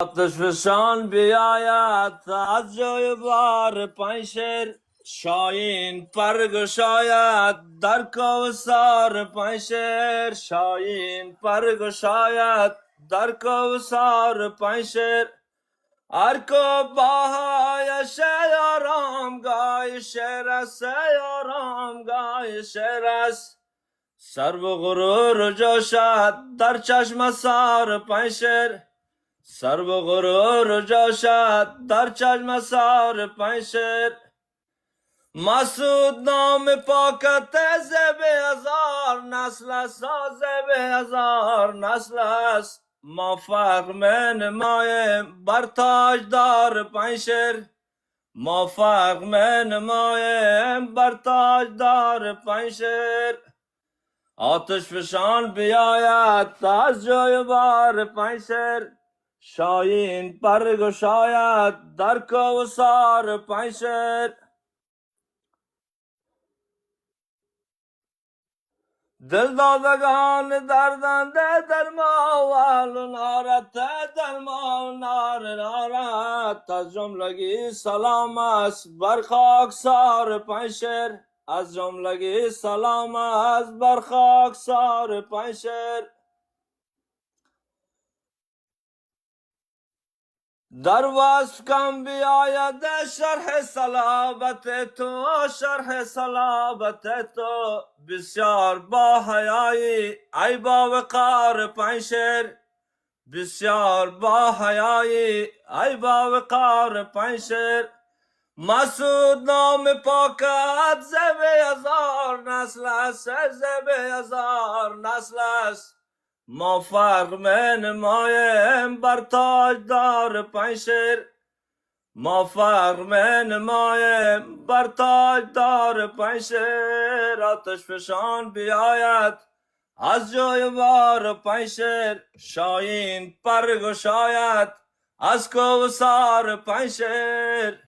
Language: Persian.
آتش فشان بیاید از جای بار پنشر، شاین پرگشاید در کوثر پنشر، شاین پرگشاید در کوثر پنشر. ارکو باهای شیارام گای شیر است، یارام گای شیر است. سر و غرور جوشد در چشم سار پنشر، سر و غرور جوشد در چشم سار پنشر. مسعود نام پاکت زب هزار نسل است، زب هزار نسل است. ما فخر می نماییم بر تاجدار پنشر، ما فخر می نماییم بر تاجدار پنشر. آتش فشان بیاید از جای بار پنشر، شاین پرگشاید در کوثر پنشر. دل دادگان دردنده در ماول نارت، در ما نار نارت. از جملگی سلام است بر خاکسار پنشر، از جملگی سلام است بر خاکسار پنشر. در وصف کم بیاید شرح صلابت تو، شرح صلابت تو. بسیار با حیایی ای با وقار پنشر، بسیار با حیایی ای با وقار پنشر. مسعود نام پاکت زب هزار نسل است، زب هزار نسل است. ما فخر می نماییم بر تاجدار پنشر، ما فخر می نماییم بر تاجدار پنشر. آتش فشان بیاید از جای بار پنشر، شاین پرگشاید از کوثر پنشر.